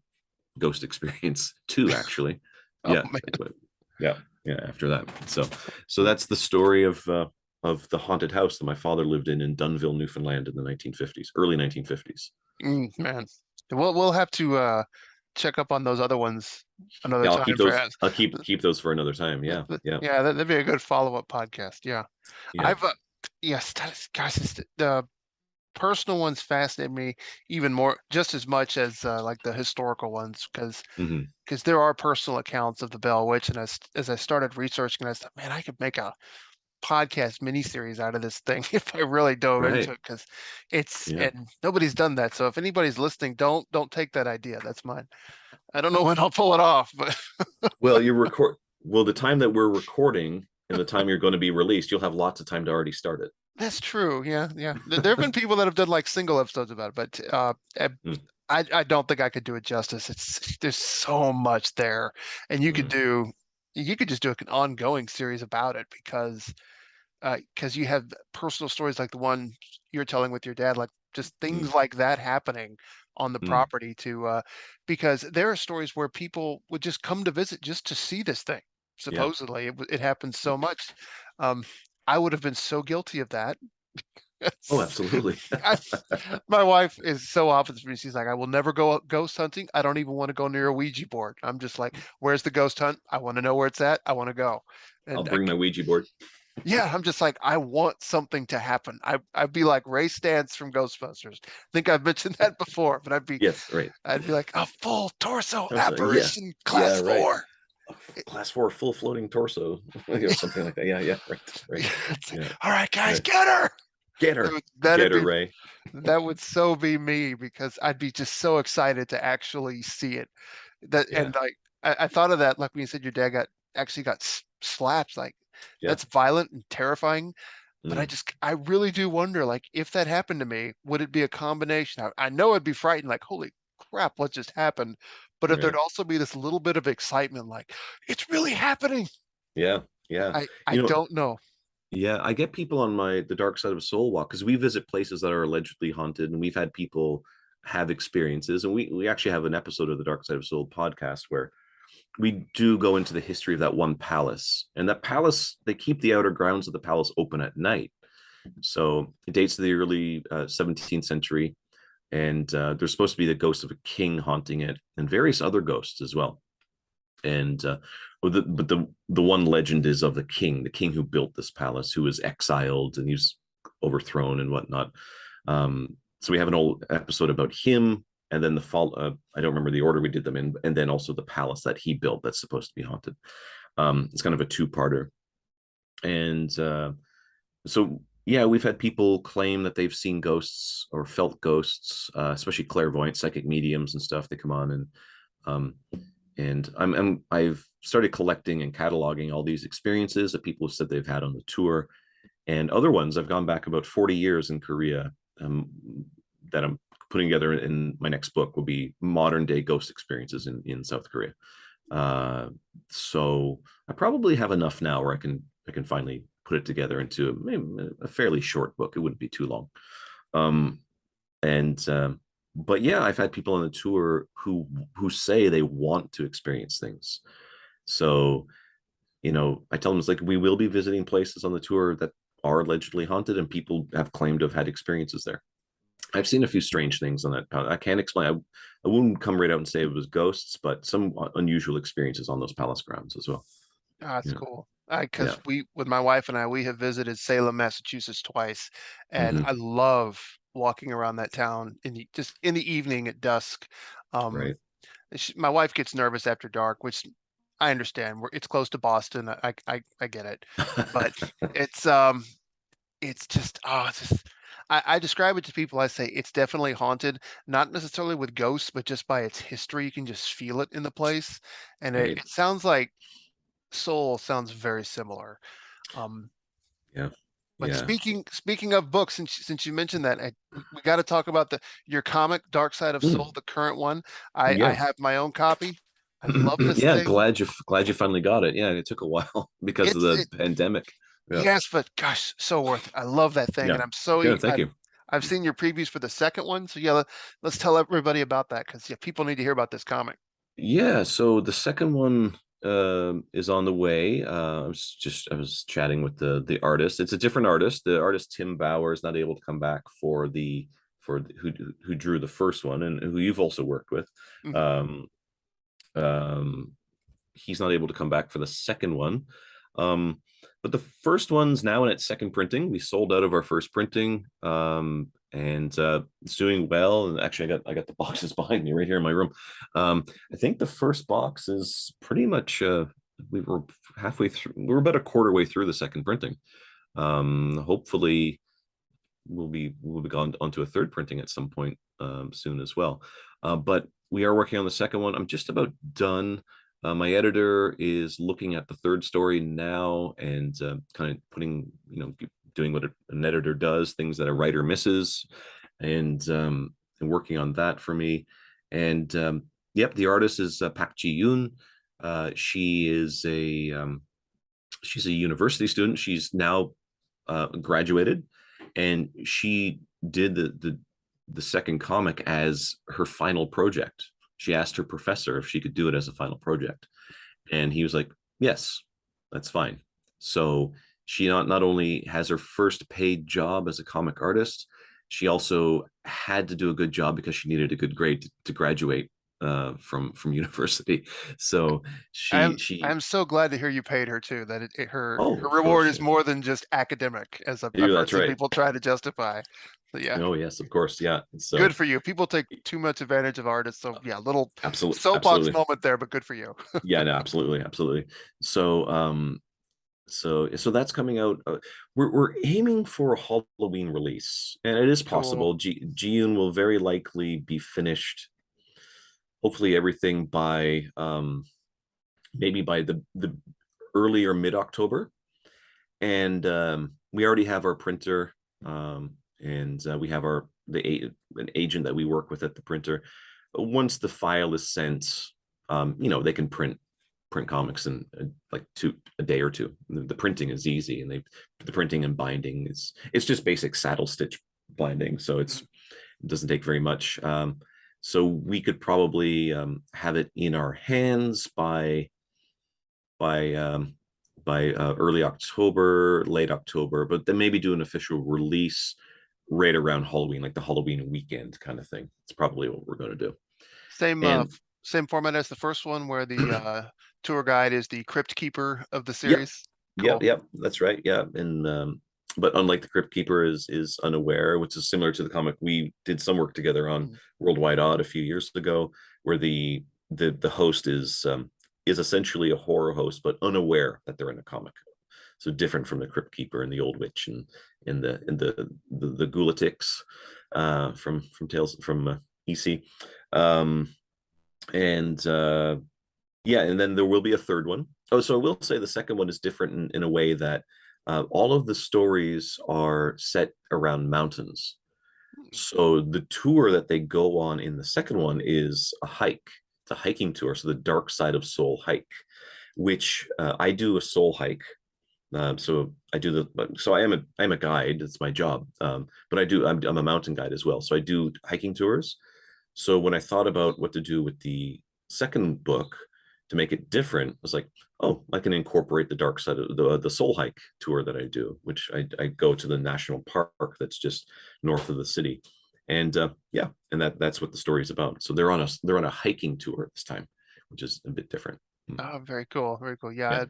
ghost experience too, actually. Oh, Yeah. man. Yeah. After that. So that's the story of the haunted house that my father lived in Dunville, Newfoundland in the 1950s, early 1950s. Man, we'll have to check up on those other ones another Yeah, time, perhaps. I'll keep those for another time. Yeah. Yeah, that'd be a good follow-up podcast. Yeah, Yeah. I've yes, gosh, the personal ones fascinate me even more, just as much as like the historical ones, because Hmm. there are personal accounts of the Bell Witch, and as I started researching, I thought, man, I could make a podcast miniseries out of this thing if I really dove into Right. it, because Yeah. and nobody's done that. So if anybody's listening, don't take that idea. That's mine. I don't know when I'll pull it off, but Well, the time that we're recording and the time you're going to be released, you'll have lots of time to already start it. that's true. Yeah, yeah. There have been people that have done like single episodes about it, but Mm, I don't think I could do it justice. There's so much there, and mm, you could just do an ongoing series about it, because you have personal stories like the one you're telling with your dad, like just mm, things like that happening on the mm. property because there are stories where people would just come to visit just to see this thing. Yeah. Supposedly, it happens so much. Um, I would have been so guilty of that. Oh, absolutely. I, my wife is so opposite from me. She's like, I will never go out ghost hunting. I don't even want to go near a Ouija board. I'm just like, where's the ghost hunt? I want to know where it's at. I want to go. I'll And bring my Ouija board. yeah, I'm just like, I want something to happen. I'd be like Ray Stantz from Ghostbusters. I think I've mentioned that before, but Yes, right. I'd be like a full torso Torso, yeah, apparition, yeah, class right. 4. Class 4 full floating torso, or something like that. Yeah, yeah, right, right. It's like, Yeah, all right, guys, right. get her. Get her, That'd get her, be Ray. that would so be me because I'd be just so excited to actually see it. That Yeah, and like I thought of that like when you said your dad actually got slapped. Like yeah. that's violent and terrifying. But Mm, I really do wonder, like, if that happened to me, would it be a combination? I know I'd be frightened, like, holy crap, what just happened? But if there'd right. also be this little bit of excitement, like, it's really happening. Yeah, yeah. I You know, don't know. yeah, I get people on the dark side of a soul walk because we visit places that are allegedly haunted, and we've had people have experiences, and we actually have an episode of the Dark Side of Soul podcast where we do go into the history of that one palace. And that palace, they keep the outer grounds of the palace open at night. So it dates to the early 17th century. And there's supposed to be the ghost of a king haunting it and various other ghosts as well. And but the one legend is of the king who built this palace, who was exiled and he's overthrown and whatnot. So we have an old episode about him, and then the fall. I don't remember the order we did them in, and then also the palace that he built that's supposed to be haunted. It's kind of a two-parter, and so yeah, we've had people claim that they've seen ghosts or felt ghosts, especially clairvoyant, psychic mediums and stuff. They come on um, and I've started collecting and cataloging all these experiences that people have said they've had on the tour, and other ones. I've gone back about 40 years in Korea, that I'm putting together in my next book will be modern day ghost experiences in South Korea. So I probably have enough now where I can finally put it together into a fairly short book. It wouldn't be too long. Um, and but yeah, I've had people on the tour who say they want to experience things. So I tell them it's like we will be visiting places on the tour that are allegedly haunted, and people have claimed to have had experiences there. I've seen a few strange things on that. I can't explain. I wouldn't come right out and say it was ghosts, but some unusual experiences on those palace grounds as well. Ah, that's Yeah, cool. yeah. Because with my wife and we have visited Salem, Massachusetts twice, and Hmm. I love walking around that town just in the evening at dusk. Um, Right. my wife gets nervous after dark, which I understand. It's close to Boston. I get it, but it's um it's just it's just I describe it to people. I say it's definitely haunted, not necessarily with ghosts, but just by its history. You can just feel it in the place, and Right. it sounds like Soul sounds very similar. Um, Yeah. but Yeah. speaking of books, since you mentioned that, we got to talk about the your comic Dark Side of Soul, Mm, the current one. I yeah. have my own copy. I love this Yeah. thing. Glad you finally got it. Yeah. It took a while because of It's the it pandemic. Yeah. Yes, but gosh, so worth it. I love that thing, Yeah. and I'm so Good. Thank you. I've seen your previews for the second one. So yeah, let's tell everybody about that because yeah, people need to hear about this comic. Yeah, so the second one is on the way. I was chatting with the artist. It's a different artist. The artist Tim Bauer is not able to come back who drew the first one and who you've also worked with. Mhm. Um, um, he's not able to come back for the second one. Um, but the first one's now in its second printing. We sold out of our first printing, and it's doing well. And actually, I got the boxes behind me right here in my room. I think the first box is pretty much. We were halfway through. We were about a quarter way through the second printing. Hopefully, we'll be gone onto a third printing at some point soon as well. But we are working on the second one. I'm just about done. My editor is looking at the third story now and kind of doing what an editor does, things that a writer misses, and working on that for me. And yep, the artist is Pak Ji Yoon. She's a university student. She's now graduated, and she did the second comic as her final project. She asked her professor if she could do it as a final project, and he was like, "Yes, that's fine." So she not only has her first paid job as a comic artist, she also had to do a good job because she needed a good grade to graduate from university. So she I'm so glad to hear you paid her too. That oh, her of reward course, is yeah. more than just academic, as Yeah, I've heard that's some right. people try to justify. So yeah, Oh yes, of course, yeah. good So for you. People take too much advantage of artists. So yeah, little soapbox absolutely, moment there, but good for you. yeah, no, absolutely, absolutely. So so that's coming out. We're aiming for a Halloween release, and it is Cool. possible. Jiyun will very likely be finished. Hopefully, everything by maybe by the early or mid October, and we already have our printer, and we have an agent that we work with at the printer. Once the file is sent, they can print comics in like a day or two. The printing is easy, and the printing and binding it's just basic saddle stitch binding, so it doesn't take very much. So we could probably have it in our hands by um, by early October, late October, but then maybe do an official release right around Halloween, like the Halloween weekend kind of thing. It's probably what we're going to do. Same And same format as the first one, where the tour guide is the crypt keeper of the yep, series. yep, Cool. yep, that's right. Yeah, and but unlike the Crypt Keeper is unaware, which is similar to the comic we did some work together on Mm. Worldwide Odd a few years ago, where the host is essentially a horror host, but unaware that they're in a comic. So different from the Crypt Keeper and the Old Witch and the Ghoulatix from Tales from EC. Um, and yeah, and then there will be a third one. Oh, so I will say the second one is different in a way that all of the stories are set around mountains. Mm. So the tour that they go on in the second one is a hike. It's a hiking tour, so the Dark Side of Soul hike, which I do a soul hike. So I do so I'm a guide. It's my job. But I'm a mountain guide as well. So I do hiking tours. So when I thought about what to do with the second book to make it different, I was like, oh, I can incorporate the dark side of the soul hike tour that I do, which I go to the national park that's just north of the city. And yeah, and that's what the story is about. So they're on a hiking tour this time, which is a bit different. Oh, very cool. Very cool. Yeah.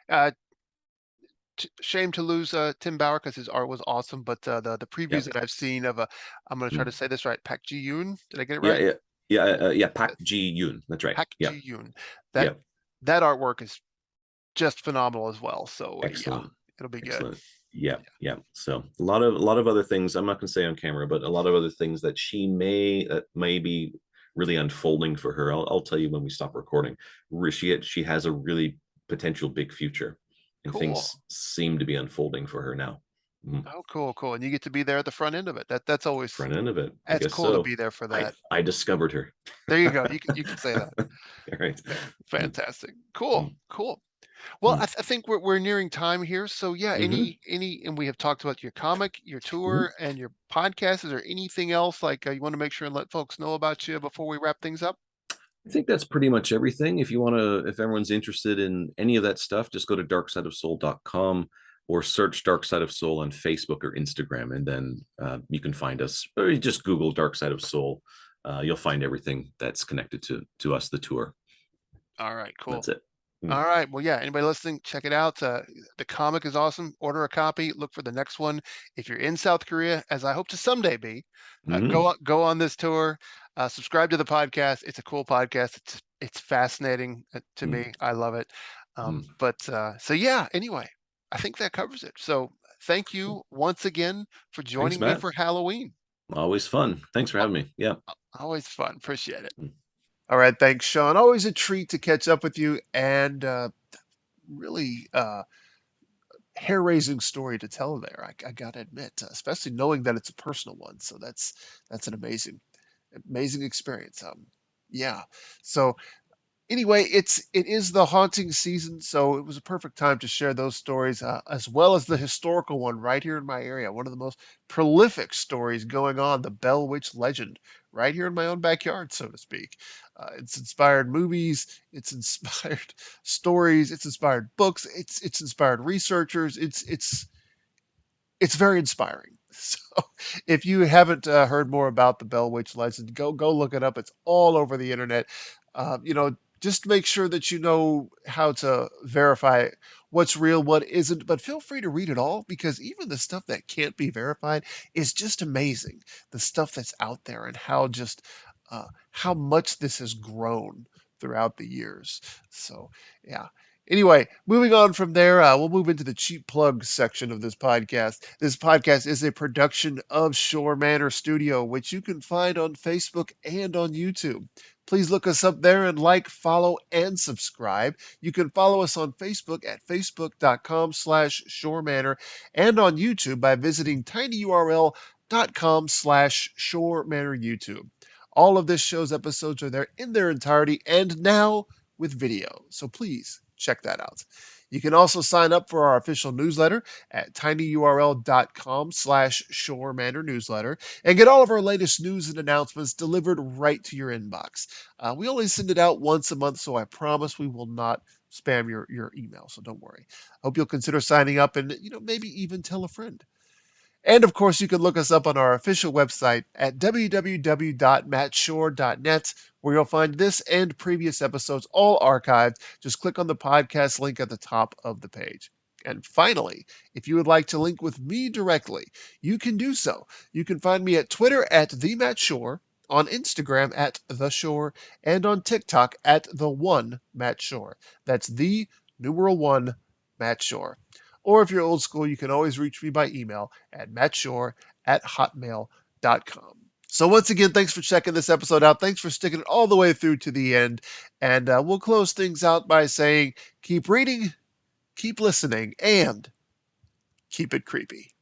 Yeah. Shame to lose Tim Bauer because his art was awesome, but the Yeah. previews that I've seen of I'm going to try to Mm. say this right, Pak Ji Yoon. Did I get it Yeah, right? yeah, yeah, yeah. Pak Ji Yoon. That's right. Pak Yeah, Ji Yoon. That yeah. that artwork is just phenomenal as well. So yeah, Excellent, it'll be good. excellent. Yeah, yeah. So a lot of other things. I'm not going to say on camera, but a lot of other things that may be really unfolding for her. I'll tell you when we stop recording. She has a really potential big future, and Cool. things seem to be unfolding for her now. Oh, cool, cool. And you get to be there at the front end of it. That's always Front end of it, I that's guess cool to so. be there for I that. I discovered her. There you go. You can say that. All right. Mm, Fantastic. Cool, mm, cool. Well, mm, I think we're nearing time here. So yeah, mhm, and we have talked about your comic, your mhm. tour, and your podcast. Is there anything else like you want to make sure and let folks know about you before we wrap things up? I think that's pretty much everything. If everyone's interested in any of that stuff, just go to darksideofsoul.com or search Dark Side of Soul on Facebook or Instagram, and then you can find us. Or you just Google Dark Side of Soul. You'll find everything that's connected to us, the tour. All right, cool. That's it. All right. Well, yeah, anybody listening, check it out. The comic is awesome. Order a copy. Look for the next one. If you're in South Korea, as I hope to someday be, Mm-hmm. go on this tour. Subscribe to the podcast. It's a cool podcast. It's fascinating to me. I love it. Mm-hmm. So yeah. Anyway, I think that covers it. So thank you once again for Thanks, joining me Matt. for Halloween. Always fun. Thanks for Al- having me. Yeah. Always fun. Appreciate it. Mm. All right. Thanks, Sean. Always a treat to catch up with you and really. Hair-raising story to tell there. I gotta admit, especially knowing that it's a personal one. So that's an amazing experience. Yeah. So Anyway, it is the haunting season, so it was a perfect time to share those stories, as well as the historical one right here in my area. One of the most prolific stories going on, the Bell Witch legend, right here in my own backyard, so to speak. It's inspired movies, it's inspired stories, it's inspired books, it's inspired researchers. It's very inspiring. So if you haven't heard more about the Bell Witch legend, go look it up. It's all over the internet. Just make sure that you know how to verify what's real, what isn't. But feel free to read it all, because even the stuff that can't be verified is just amazing. The stuff that's out there, and how much this has grown throughout the years. So yeah. Anyway, moving on from there, we'll move into the cheap plug section of this podcast. This podcast is a production of Schorr Manor Studio, which you can find on Facebook and on YouTube. Please look us up there and like, follow, and subscribe. You can follow us on Facebook at facebook.com/Schorr Manor, and on YouTube by visiting tinyurl.com/Schorr Manor YouTube. All of this show's episodes are there in their entirety, and now with video. So please check that out. You can also sign up for our official newsletter at tinyurl.com/Schorr Manor newsletter and get all of our latest news and announcements delivered right to your inbox. We only send it out once a month, so I promise we will not spam your email. So don't worry. Hope you'll consider signing up, and maybe even tell a friend. And of course, you can look us up on our official website at www.mattshore.net, where you'll find this and previous episodes all archived. Just click on the podcast link at the top of the page. And finally, if you would like to link with me directly, you can do so. You can find me at Twitter at @TheMattShore, on Instagram at TheShore, and on TikTok at @the1MattShore. That's the numeral 1 Matt Shore. Or if you're old school, you can always reach me by email at mattshore@hotmail.com. So once again, thanks for checking this episode out. Thanks for sticking it all the way through to the end. And we'll close things out by saying, keep reading, keep listening, and keep it creepy.